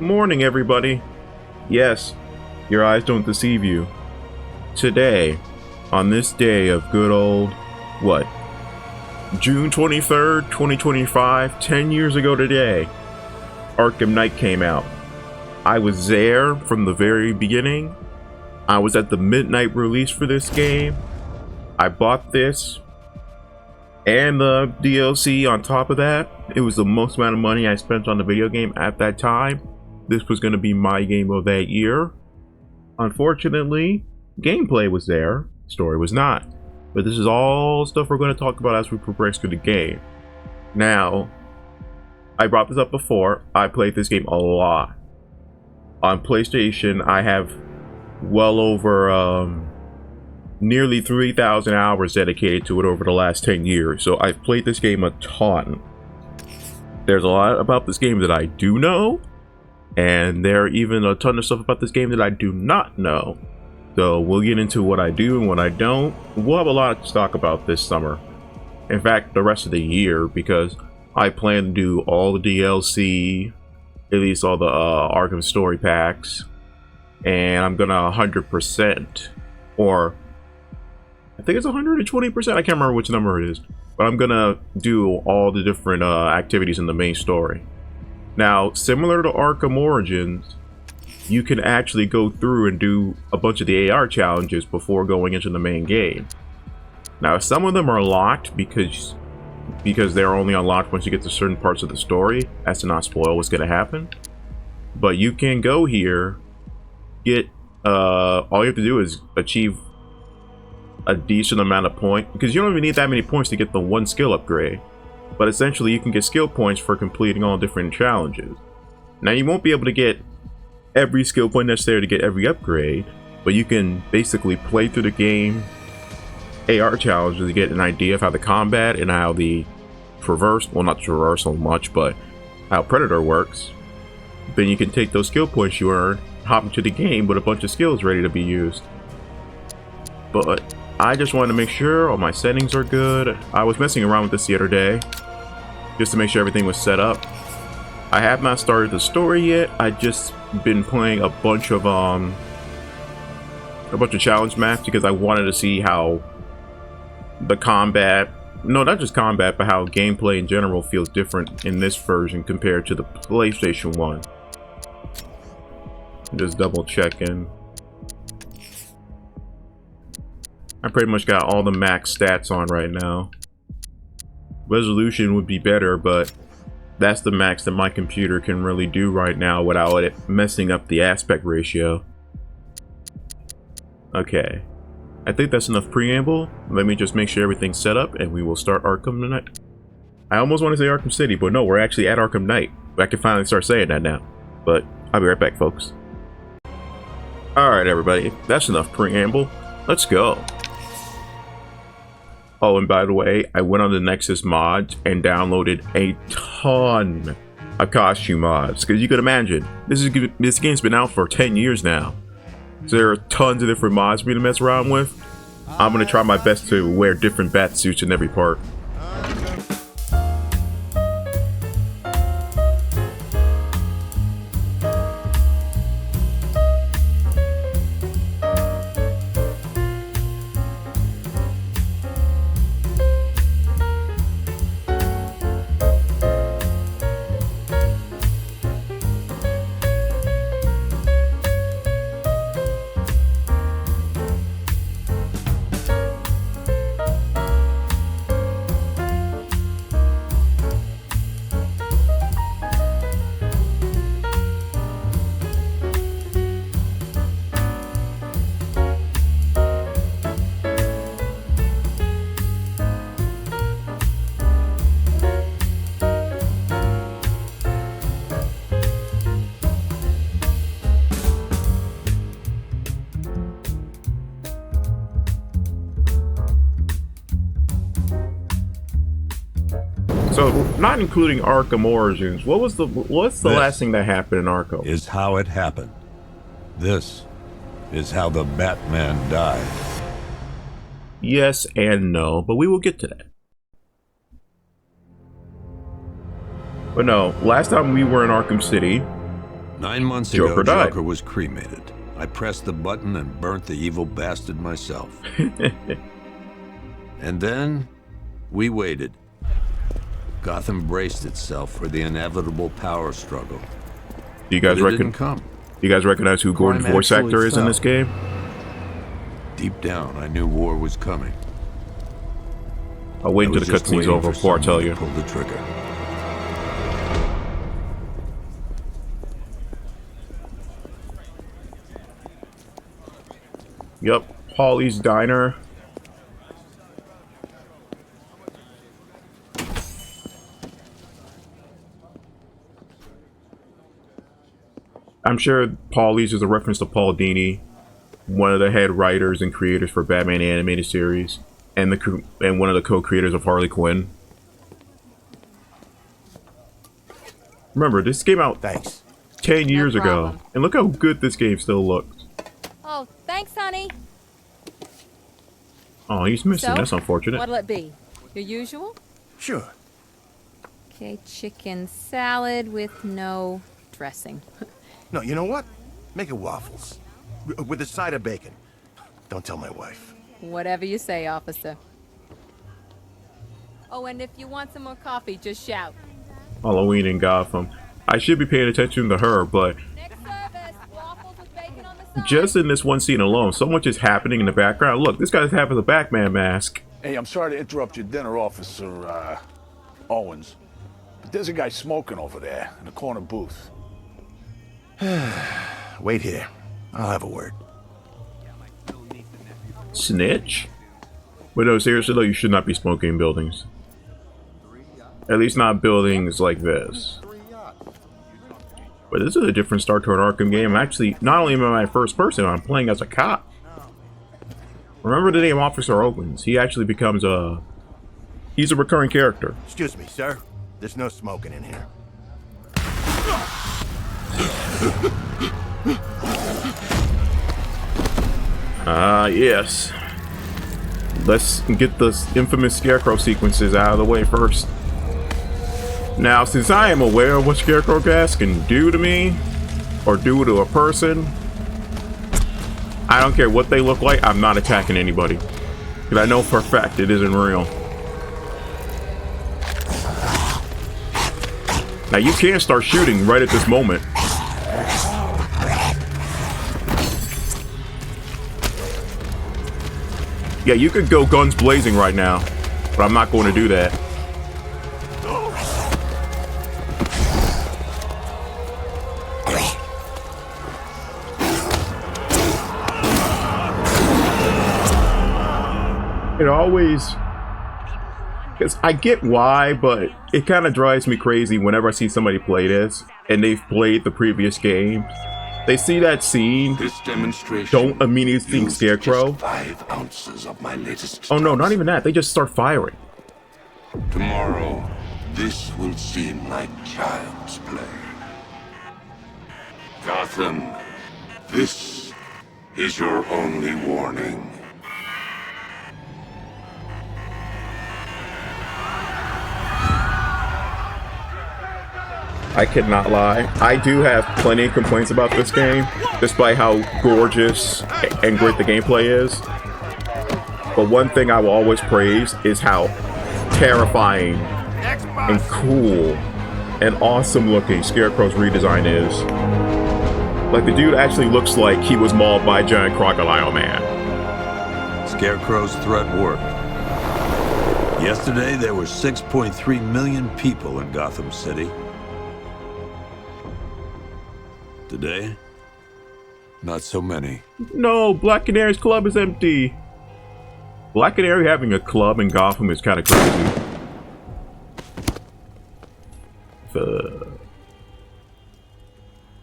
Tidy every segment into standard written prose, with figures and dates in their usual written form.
Morning, everybody. Yes, your eyes don't deceive you. Today, on this day of good old, what? June 23rd, 2025, 10 years ago today, Arkham Knight came out. I was there from the very beginning. I was at the midnight release for this game. I bought this and the DLC on top of that. It was the most amount of money I spent on the video game at that time. This was going to be my game of that year. Unfortunately, gameplay was there, story was not. But this is all stuff we're going to talk about as we progress through the game. Now, I brought this up before, I played this game a lot. On PlayStation, I have well over nearly 3,000 hours dedicated to it over the last 10 years. So I've played this game a ton. There's a lot about this game that I do know. And there are even a ton of stuff about this game that I do not know. So we'll get into what I do and what I don't. We'll have a lot to talk about this summer. In fact, the rest of the year, because I plan to do all the DLC, at least all the Arkham story packs. And I'm gonna 100%, or I think it's 120%, I can't remember which number it is. But I'm gonna do all the different activities in the main story. Now, similar to Arkham Origins, you can actually go through and do a bunch of the AR challenges before going into the main game. Now, some of them are locked because they're only unlocked once you get to certain parts of the story, as to not spoil what's going to happen. But you can go here, get all you have to do is achieve a decent amount of points, because you don't even need that many points to get the one skill upgrade. But essentially, you can get skill points for completing all different challenges. Now, you won't be able to get every skill point necessary to get every upgrade, but you can basically play through the game AR challenges to get an idea of how the combat and how the traverse, well, not traverse so much, but how Predator works. Then you can take those skill points you earn, hop into the game with a bunch of skills ready to be used. But I just wanted to make sure all my settings are good. I was messing around with this the other day, just to make sure everything was set up. I have not started the story yet. I just been playing a bunch of challenge maps because I wanted to see how the combat, no, not just combat, but how gameplay in general feels different in this version compared to the PlayStation 1. Just double checking. I pretty much got all the max stats on right now. Resolution would be better, but that's the max that my computer can really do right now without it messing up the aspect ratio. Okay, I think that's enough preamble. Let me just make sure everything's set up and we will start Arkham Knight. I almost want to say Arkham City, but no, we're actually at Arkham Knight. I can finally start saying that now. But I'll be right back, folks. Alright, everybody, that's enough preamble. Let's go. Oh, and by the way, I went on the Nexus mods and downloaded a ton of costume mods. Because you can imagine, this game's been out for 10 years now. So there are tons of different mods for me to mess around with. I'm going to try my best to wear different bat suits in every part. So, not including Arkham Origins, what's the last thing that happened in Arkham? Is how it happened. This is how the Batman died. Yes and no, but we will get to that. But no, last time we were in Arkham City, 9 months Joker ago, died. Joker was cremated. I pressed the button and burnt the evil bastard myself. And then, we waited. Gotham braced itself for the inevitable power struggle. Do you guys But it didn't come. You guys recognize who Gordon's Crime voice actually actor is in this fell. game? Deep down, I knew war was coming. I'll wait I until was the just cutscene's waiting over for before I tell someone you. to pull the trigger. Yep, Paulie's Diner. I'm sure Paulie's is a reference to Paul Dini, one of the head writers and creators for Batman animated series, and one of the co-creators of Harley Quinn. Remember, this came out Thanks. 10 years ago, problem. and look how good this game still looks. Oh, thanks, honey. Oh, he's missing. So, That's unfortunate. What'll it be? Your usual? Sure. Okay, chicken salad with no dressing. No, you know what? Make it waffles. With a side of bacon. Don't tell my wife. Whatever you say, officer. Oh, and if you want some more coffee, just shout. Halloween in Gotham. I should be paying attention to her, but Next service, waffles with bacon on the side. just in this one scene alone, so much is happening in the background. Look, this guy's having a Batman mask. Hey, I'm sorry to interrupt your dinner, Officer Owens, but there's a guy smoking over there in the corner booth. Wait here. I'll have a word. Snitch? But no, seriously though, you should not be smoking in buildings. At least not buildings like this. But this is a different start to an Arkham game. Actually, not only am I first person, I'm playing as a cop. Remember the name Officer Owens. He actually becomes he's a recurring character. Excuse me, sir. There's no smoking in here. Yes. Let's get the infamous Scarecrow sequences out of the way first. Now, since I am aware of what Scarecrow gas can do to me, or do to a person, I don't care what they look like, I'm not attacking anybody. Because I know for a fact it isn't real. Now, you can start shooting right at this moment. Yeah, you could go guns blazing right now, but I'm not going to do that. It always, because I get why, but it kind of drives me crazy whenever I see somebody play this and they've played the previous game. They see that scene, This demonstration don't immediately think used Scarecrow. just 5 ounces of my latest Oh no, stuff. not even that. They just start firing. Tomorrow, this will seem like child's play. Gotham, this is your only warning. I cannot lie. I do have plenty of complaints about this game, despite how gorgeous and great the gameplay is. But one thing I will always praise is how terrifying and cool and awesome looking Scarecrow's redesign is. Like, the dude actually looks like he was mauled by a giant crocodile man. Scarecrow's threat worked. Yesterday, there were 6.3 million people in Gotham City. Today, not so many. No, Black Canary's club is empty. Black Canary having a club in Gotham is kind of crazy.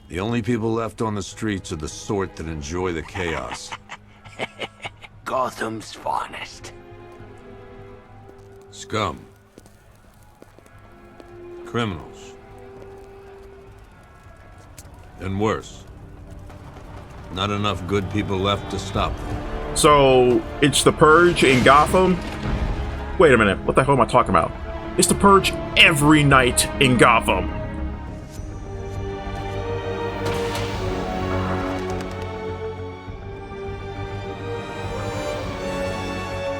The only people left on the streets are the sort that enjoy the chaos. Gotham's finest. Scum. Criminals. And worse. Not enough good people left to stop them. So, it's the Purge in Gotham? Wait a minute, what the hell am I talking about? It's the Purge every night in Gotham.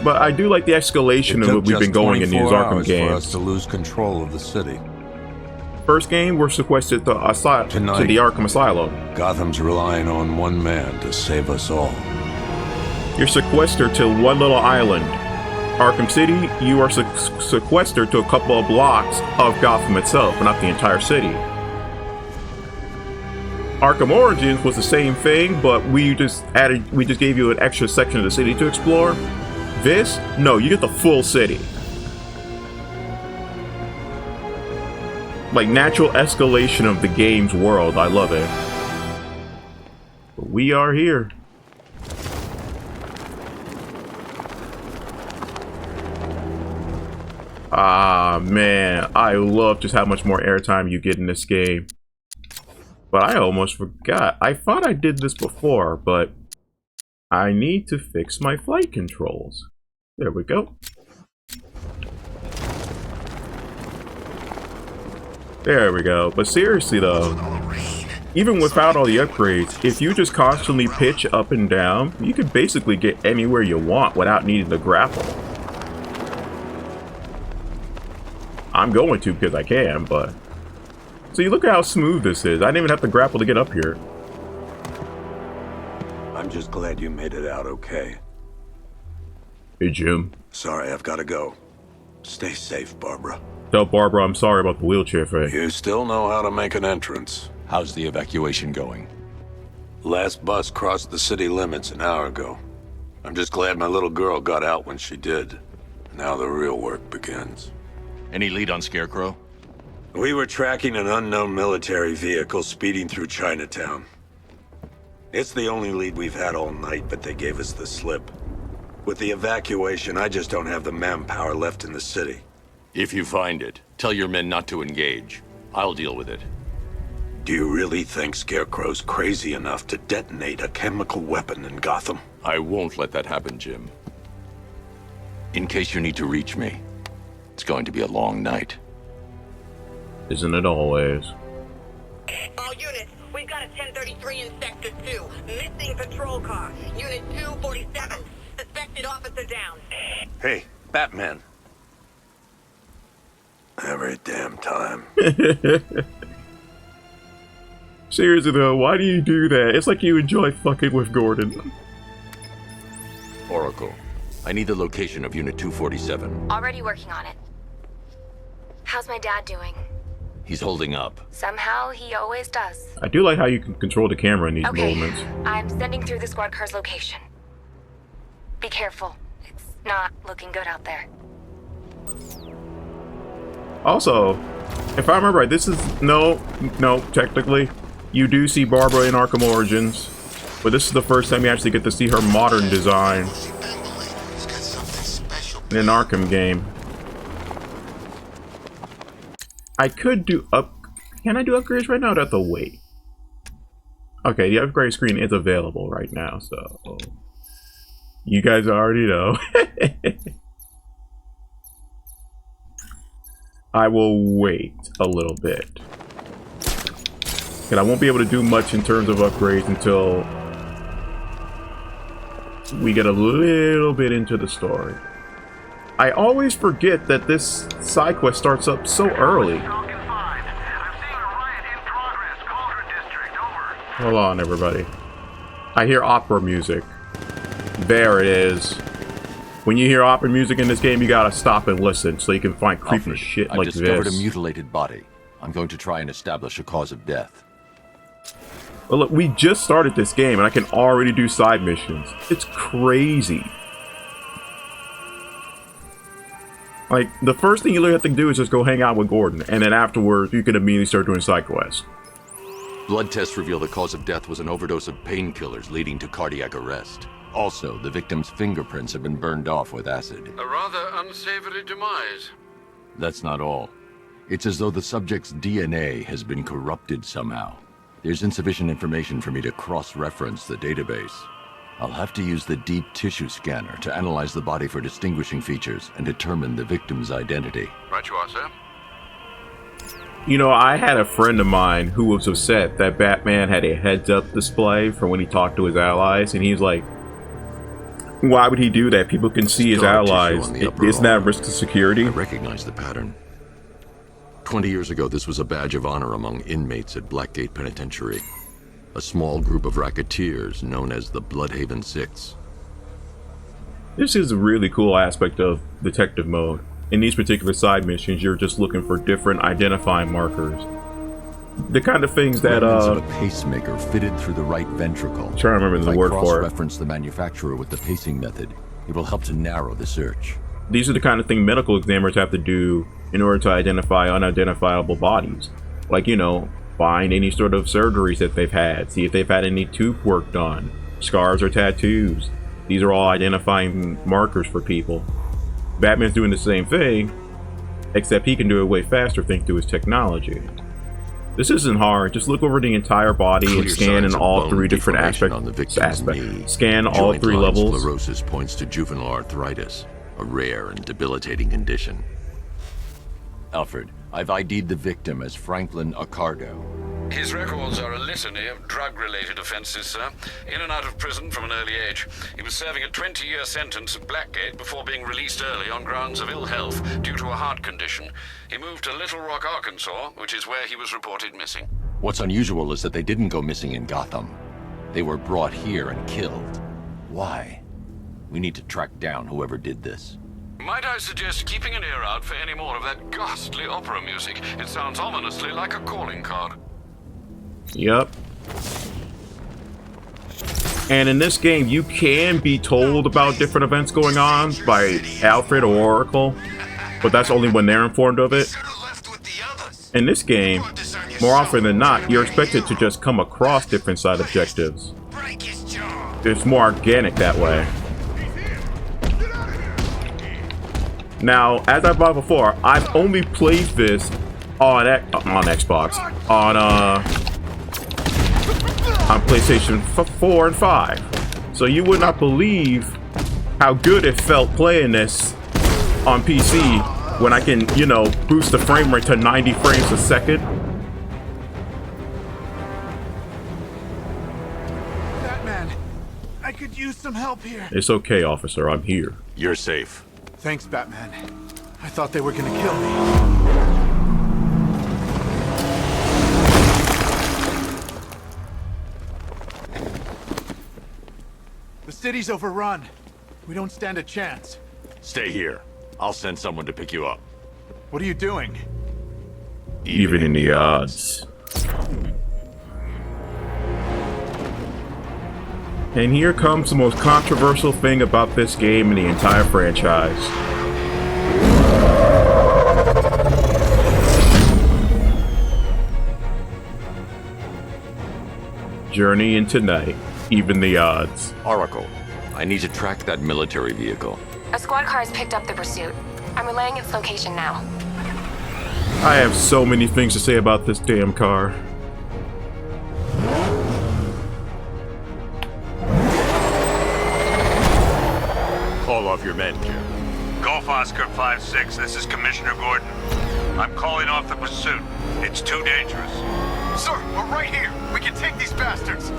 But I do like the escalation of what we've been going in these Arkham For us games. to lose control of the city. First game, we're sequestered to the Arkham Asylum. Gotham's relying on one man to save us all. You're sequestered to one little island. Arkham City, you are sequestered to a couple of blocks of Gotham itself, but not the entire city. Arkham Origins was the same thing, but we just gave you an extra section of the city to explore. This, no, you get the full city. Like natural escalation of the game's world. I love it. But we are here. Ah, man. I love just how much more airtime you get in this game. But I almost forgot. I thought I did this before, but I need to fix my flight controls. There we go. There we go. But seriously though, even without all the upgrades, if you just constantly pitch up and down, you can basically get anywhere you want without needing to grapple. I'm going to because I can, but... See, look at how smooth this is. I didn't even have to grapple to get up here. I'm just glad you made it out okay. Hey, Jim. Sorry, I've got to go. Stay safe, Barbara. Tell Barbara I'm sorry about the wheelchair thing. You still know how to make an entrance. How's the evacuation going? Last bus crossed the city limits an hour ago. I'm just glad my little girl got out when she did. Now the real work begins. Any lead on Scarecrow? We were tracking an unknown military vehicle speeding through Chinatown. It's the only lead we've had all night, but they gave us the slip. With the evacuation, I just don't have the manpower left in the city. If you find it, tell your men not to engage. I'll deal with it. Do you really think Scarecrow's crazy enough to detonate a chemical weapon in Gotham? I won't let that happen, Jim. In case you need to reach me, it's going to be a long night. Isn't it always? All units, we've got a 1033 in Sector 2. Missing patrol car. Unit 247. Suspected officer down. Hey, Batman. Every damn time. Seriously though, why do you do that? It's like you enjoy fucking with Gordon. Oracle, I need the location of Unit 247. Already working on it. How's my dad doing? He's holding up. Somehow, he always does. I do like how you can control the camera in these Okay, moments. I'm sending through the squad car's location. Be careful. It's not looking good out there. Also, if I remember right, this is... No, technically. You do see Barbara in Arkham Origins. But this is the first time you actually get to see her modern design in an Arkham game. I could do Can I do upgrades right now? I'd have to wait. Okay, the upgrade screen is available right now, so... You guys already know. I will wait a little bit. And I won't be able to do much in terms of upgrades until we get a little bit into the story. I always forget that this side quest starts up so early. Hold on, everybody. I hear opera music. There it is. When you hear opera music in this game, you gotta stop and listen so you can find creepy Alfred, shit I've like discovered this. a mutilated body. I'm going to try and establish a cause of death. Well, look, we just started this game and I can already do side missions. It's crazy. Like, the first thing you have to do is just go hang out with Gordon, and then afterwards you can immediately start doing side quests. Blood tests reveal the cause of death was an overdose of painkillers leading to cardiac arrest. Also, the victim's fingerprints have been burned off with acid. A rather unsavory demise. That's not all. It's as though the subject's DNA has been corrupted somehow. There's insufficient information for me to cross-reference the database. I'll have to use the deep tissue scanner to analyze the body for distinguishing features and determine the victim's identity. Right you are, sir. You know, I had a friend of mine who was upset that Batman had a heads-up display for when he talked to his allies, and he's like, Why would he do that? People can see his Scar tissue allies. on the upper Isn't that a arm. risk to security? I recognize the pattern. 20 years ago, this was a badge of honor among inmates at Blackgate Penitentiary. A small group of racketeers known as the Bloodhaven Six. This is a really cool aspect of detective mode. In these particular side missions, you're just looking for different identifying markers. The kind of things that Remnants of a pacemaker fitted through the right ventricle. Trying to remember the If I word for it. cross-reference the manufacturer with the pacing method, it will help to narrow the search. These are the kind of thing medical examiners have to do in order to identify unidentifiable bodies. Like, you know, find any sort of surgeries that they've had, see if they've had any tooth work done, scars or tattoos. These are all identifying markers for people. Batman's doing the same thing, except he can do it way faster thanks to his technology. This isn't hard. Just look over the entire body and Clear scan in signs of all bone three different deformation aspects. on the victim's knee. Scan all Joint three line levels. Sclerosis points to juvenile arthritis, a rare and debilitating condition. Alfred, I've ID'd the victim as Franklin Accardo. His records are a litany of drug-related offenses, sir. In and out of prison from an early age. He was serving a 20-year sentence at Blackgate before being released early on grounds of ill health due to a heart condition. He moved to Little Rock, Arkansas, which is where he was reported missing. What's unusual is that they didn't go missing in Gotham. They were brought here and killed. Why? We need to track down whoever did this. Might I suggest keeping an ear out for any more of that ghastly opera music? It sounds ominously like a calling card. Yep. And in this game, you can be told about different events going on by Alfred or Oracle, but that's only when they're informed of it. In this game, more often than not, you're expected to just come across different side objectives. It's more organic that way. Now, as I brought before, I've only played this on Xbox, on PlayStation 4 and 5. So you would not believe how good it felt playing this on PC when I can, you know, boost the frame rate to 90 frames a second. Batman, I could use some help here. It's okay, officer, I'm here. You're safe. Thanks, Batman. I thought they were gonna kill me. The city's overrun. We don't stand a chance. Stay here. I'll send someone to pick you up. What are you doing? Even in the odds. And here comes the most controversial thing about this game and the entire franchise. Journey into night. Even the odds. Oracle, I need to track that military vehicle. A squad car has picked up the pursuit. I'm relaying its location now. I have so many things to say about this damn car. Call off your men, Jim. Golf Oscar 5-6, this is Commissioner Gordon. I'm calling off the pursuit. It's too dangerous. Sir, we're right here. We can take these bastards.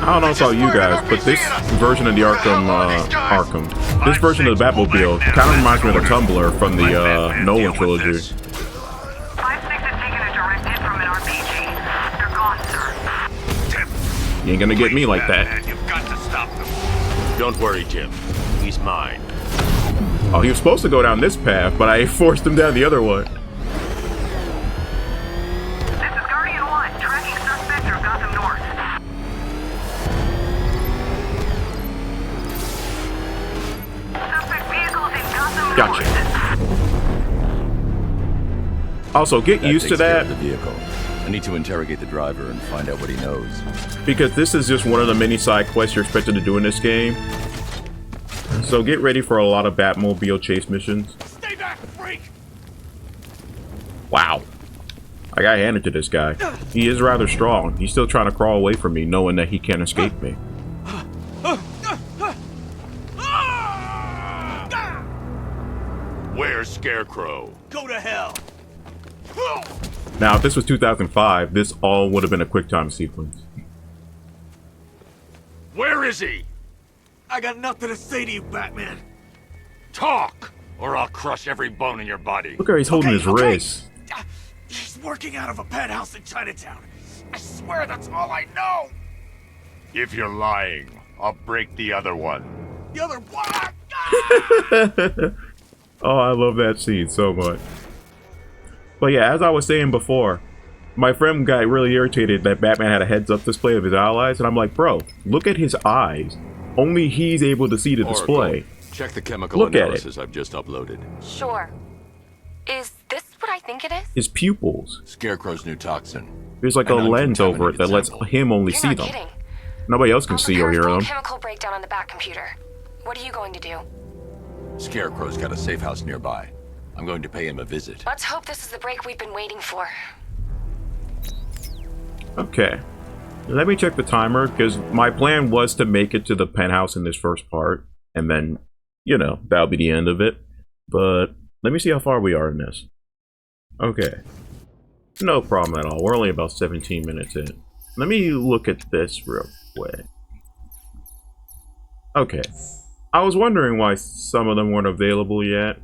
I don't know about you guys, but this version of the Arkham, this version of the Batmobile kind of reminds me of the Tumbler from the Nolan trilogy. 5-6 has taken a direct hit from an RPG. They're gone, sir. You ain't gonna get me like that. You've got to stop them. Don't worry, Jim. He's mine. Oh, he was supposed to go down this path, but I forced him down the other one. This is Guardian 1, tracking suspect through Gotham North. Suspect vehicles in Gotham Gotcha. North. Also, get used to takes care that, of the vehicle. I need to interrogate the driver and find out what he knows. because this is just one of the many side quests you're expected to do in this game. So get ready for a lot of Batmobile chase missions. Stay back, freak! Wow. I got handed to this guy. He is rather strong. He's still trying to crawl away from me, knowing that he can't escape me. Where's Scarecrow? Go to hell! Now, if this was 2005, this all would have been a QuickTime sequence. Where is he? I got nothing to say to you, Batman. Talk, or I'll crush every bone in your body. Look how he's holding his wrist. He's working out of a penthouse in Chinatown. I swear that's all I know. If you're lying, I'll break the other one. The other one. Oh, I love that scene so much. But yeah, as I was saying before, my friend got really irritated that Batman had a heads-up display of his allies, and I'm like, bro, look at his eyes. Only he's able to see the display. Check the chemical Look analysis I've just uploaded. Sure. Is this what I think it is? His pupils. Scarecrow's new toxin. There's like a lens over it that lets him only You're see not them. kidding. Nobody else can see or hear them. Chemical breakdown on the back computer. What are you going to do? Scarecrow's got a safe house nearby. I'm going to pay him a visit. Let's hope this is the break we've been waiting for. Okay. Let me check the timer, because my plan was to make it to the penthouse in this first part, and then, you know, that'll be the end of it. But let me see how far we are in this. Okay. No problem at all. We're only about 17 minutes in. Let me look at this real quick. Okay. I was wondering why some of them weren't available yet.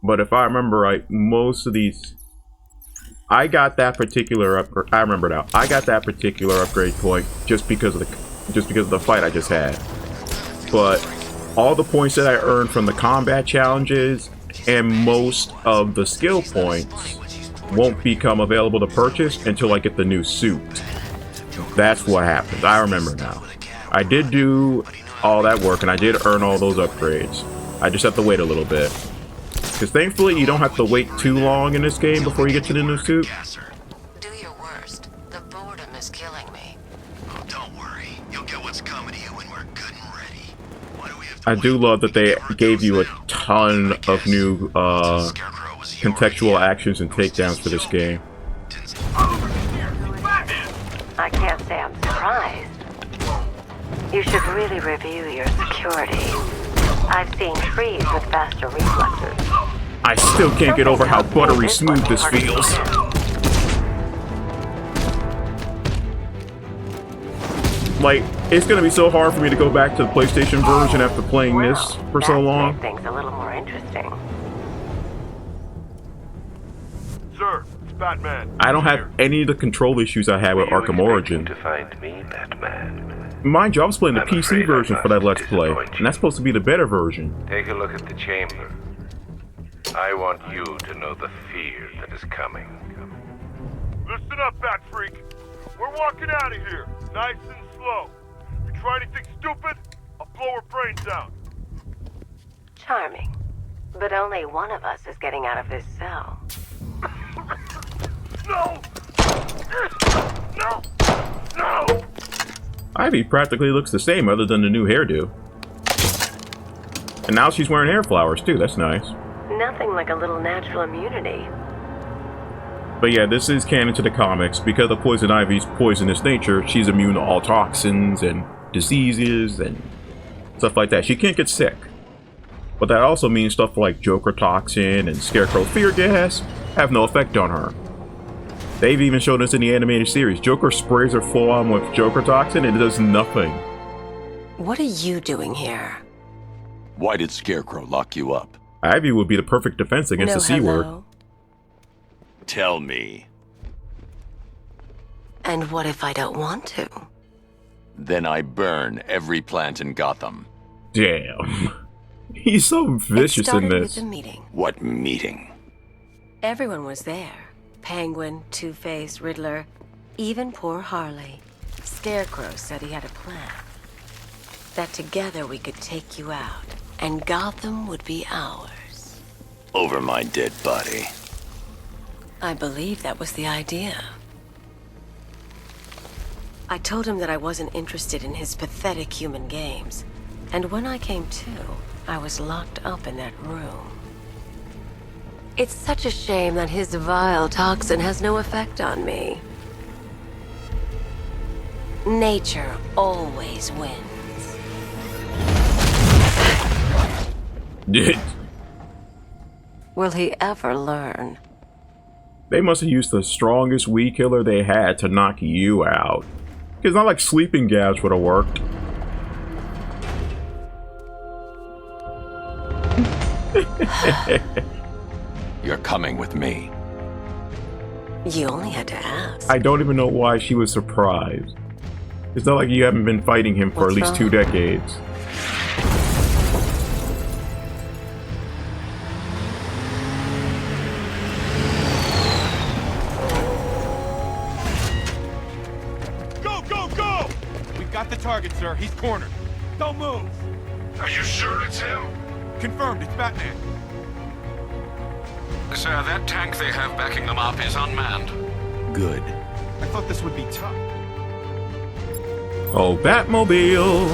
But if I remember right, most of these... I got that particular upgrade. I remember now. I got that particular upgrade point just because of the fight I just had. But all the points that I earned from the combat challenges and most of the skill points won't become available to purchase until I get the new suit. That's what happened. I remember now. I did do all that work and I did earn all those upgrades. I just have to wait a little bit. Because thankfully you don't have to wait too long in this game before you get to the new suit. Do your worst. The boredom is killing me. Oh, don't worry. You'll get what's coming to you when we're good and ready. Why do we have I do love that they gave you a ton of new contextual actions and takedowns for this game. I can't say I'm surprised. You should really review your security. I've seen trees with faster reflexes. I still can't get over how buttery smooth this feels. Like, it's gonna be so hard for me to go back to the PlayStation version after playing this for so long. Things a little more interesting. Sir, it's Batman. I don't have any of the control issues I had with Arkham Origin. To find me, Batman. Mind you, I was playing the PC version for that Let's Play, and that's supposed to be the better version. Take a look at the chamber. I want you to know the fear that is coming. Listen up, Bat Freak. We're walking out of here, nice and slow. You try anything stupid, I'll blow her brains out. Charming. But only one of us is getting out of this cell. No! No! No! Ivy practically looks the same other than the new hairdo. And now she's wearing hair flowers too, that's nice. Nothing like a little natural immunity. But yeah, this is canon to the comics. Because of Poison Ivy's poisonous nature, she's immune to all toxins and diseases and stuff like that. She can't get sick. But that also means stuff like Joker toxin and Scarecrow fear gas have no effect on her. They've even shown us in the animated series. Joker sprays her full on with Joker toxin and it does nothing. What are you doing here? Why did Scarecrow lock you up? Ivy would be the perfect defense against the C word. Tell me. And what if I don't want to? Then I burn every plant in Gotham. Damn. He's so vicious in this. With a meeting. What meeting? Everyone was there. Penguin, Two-Face, Riddler, even poor Harley. Scarecrow said he had a plan. That together we could take you out, and Gotham would be ours. Over my dead body. I believe that was the idea. I told him that I wasn't interested in his pathetic human games, and when I came to, I was locked up in that room. It's such a shame that his vile toxin has no effect on me. Nature always wins. Will he ever learn? They must have used the strongest weed killer they had to knock you out. It's not like sleeping gas would have worked. You're coming with me. You only had to ask. I don't even know why she was surprised. It's not like you haven't been fighting him for What's at least wrong? 2 decades. Go, go, go! We've got the target, sir. He's cornered. Don't move. Are you sure it's him? Confirmed. It's Batman. Sir, that tank they have backing them up is unmanned. Good. I thought this would be tough. Oh, Batmobile!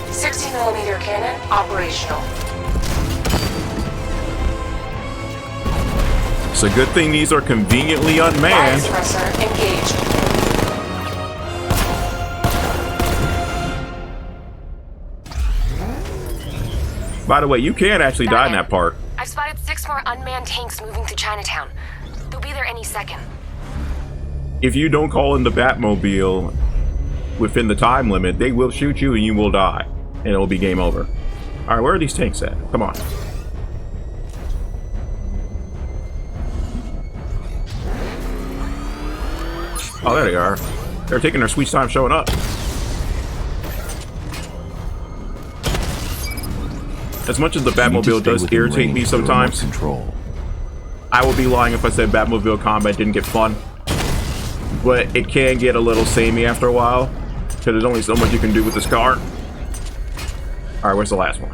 $60mm cannon operational. It's a good thing these are conveniently Fire unmanned. suppressor engaged. By the way, you can actually die in that part. I've spotted 6 more unmanned tanks moving through Chinatown. They'll be there any second. If you don't call in the Batmobile within the time limit, they will shoot you and you will die. And it'll be game over. Alright, where are these tanks at? Come on. Oh, there they are. They're taking their sweet time showing up. As much as the Batmobile does irritate me sometimes, Control. I would be lying if I said Batmobile combat didn't get fun. But it can get a little samey after a while, because there's only so much you can do with this car. Alright, where's the last one?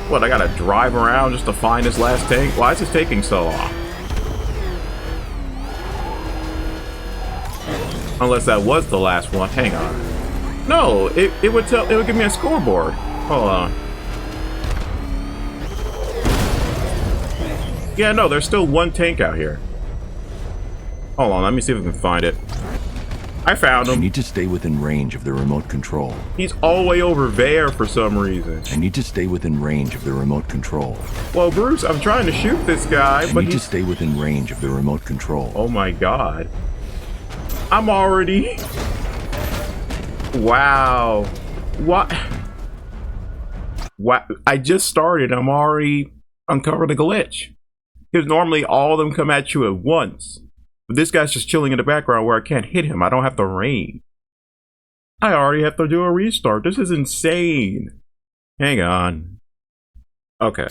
What, I gotta drive around just to find this last tank? Why is this taking so long? Unless that was the last one. Hang on. No, it would give me a scoreboard. Hold on. Yeah, no, there's still one tank out here. Hold on, let me see if I can find it. I found him. You need to stay within range of the remote control. He's all the way over there for some reason. I need to stay within range of the remote control. Well, Bruce, I'm trying to shoot this guy, I but need to stay within range of the remote control. Oh my god. I'm already... Wow. What? What? I just started. I'm already uncovered a glitch. Because normally all of them come at you at once. But this guy's just chilling in the background where I can't hit him. I don't have to range. I already have to do a restart. This is insane. Hang on. Okay.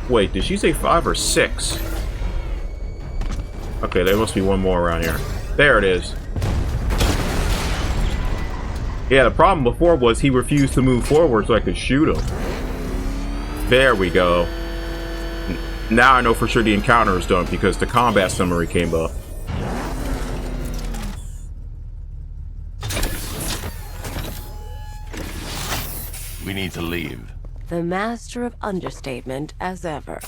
Wait, did she say 5 or 6? Okay, there must be one more around here. There it is. Yeah, the problem before was he refused to move forward so I could shoot him. There we go. Now I know for sure the encounter is done because the combat summary came up. We need to leave. The master of understatement as ever.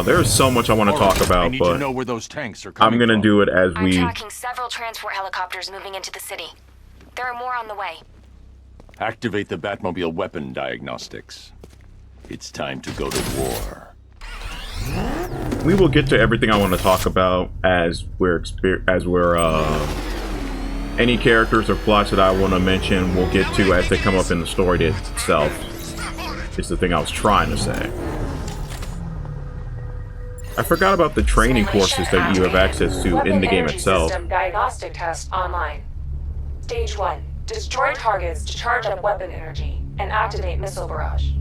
There's so much I want to talk about, I need but to know where those tanks are coming I'm gonna from. do it as I'm we... tracking several transport helicopters moving into the city. There are more on the way. Activate the Batmobile weapon diagnostics. It's time to go to war. We will get to everything I want to talk about as we're any characters or plots that I want to mention, we'll get to as they come up in the story itself. It's the thing I was trying to say. I forgot about the training courses that you have access to in the game itself. System diagnostic test online. Stage 1. Destroy targets to charge up weapon energy and activate missile barrage.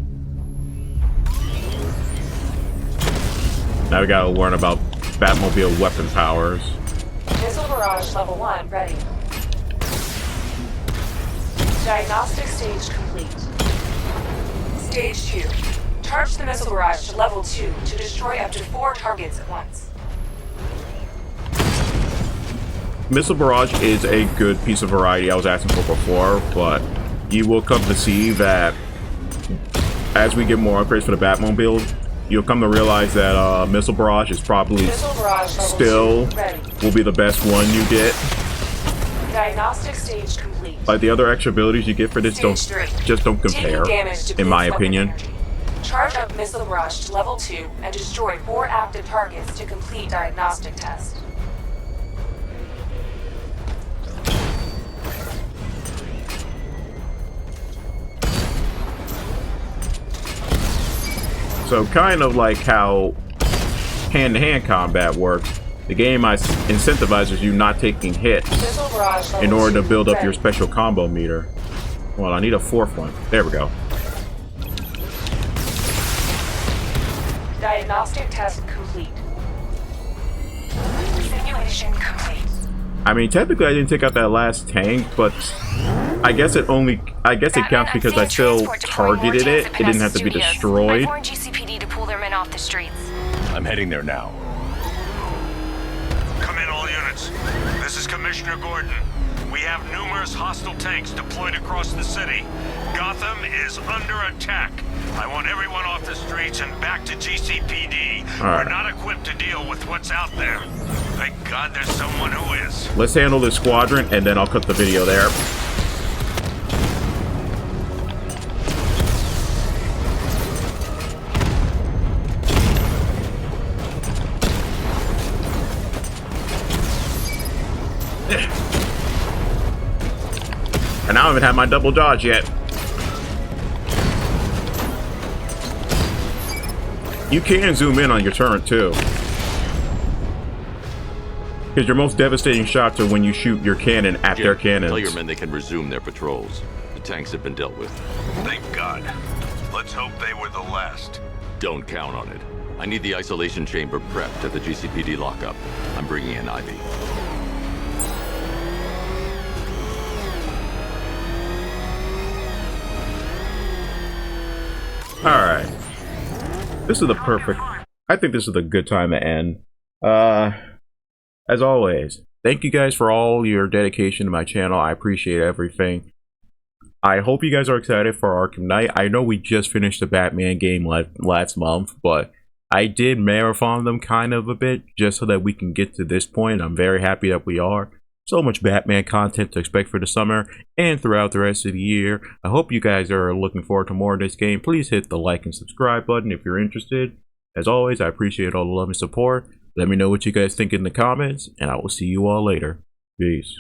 Now we gotta learn about Batmobile weapon powers. Missile barrage level 1 ready. Diagnostic stage complete. Stage 2. Charge the missile barrage to level 2 to destroy up to 4 targets at once. Missile Barrage is a good piece of variety I was asking for before, but you will come to see that as we get more upgrades for the Batmobile, you'll come to realize that Missile Barrage is probably still will be the best one you get. Diagnostic stage complete. Like the other extra abilities you get for this don't compare, in my opinion. Energy. Charge up missile barrage to level 2 and destroy 4 active targets to complete diagnostic test. So kind of like how hand-to-hand combat works, the game incentivizes you not taking hits in order to build up your special combo meter. Well, I need a 4th one. There we go. Diagnostic test complete. Simulation complete. I mean, technically I didn't take out that last tank, but I guess it counts because I still targeted it. It didn't have to be destroyed. GCPD to pull their men off the streets. I'm heading there now. Come in, all units. This is Commissioner Gordon. We have numerous hostile tanks deployed across the city. Gotham is under attack. I want everyone off the streets and back to GCPD. Right. We're not equipped to deal with what's out there. Thank God there's someone who is. Let's handle this squadron, and then I'll cut the video there. And I don't even have my double dodge yet. You can zoom in on your turret too. Because your most devastating shots are when you shoot your cannon at their cannons. Tell your men they can resume their patrols. The tanks have been dealt with. Thank God. Let's hope they were the last. Don't count on it. I need the isolation chamber prepped at the GCPD lockup. I'm bringing in Ivy. Alright. This is the perfect... I think this is a good time to end. As always, thank you guys for all your dedication to my channel. I appreciate everything. I hope you guys are excited for Arkham Knight. I know we just finished the Batman game last month, but I did marathon them kind of a bit just so that we can get to this point. I'm very happy that we are. So much Batman content to expect for the summer and throughout the rest of the year. I hope you guys are looking forward to more of this game. Please hit the like and subscribe button if you're interested. As always, I appreciate all the love and support. Let me know what you guys think in the comments, and I will see you all later. Peace.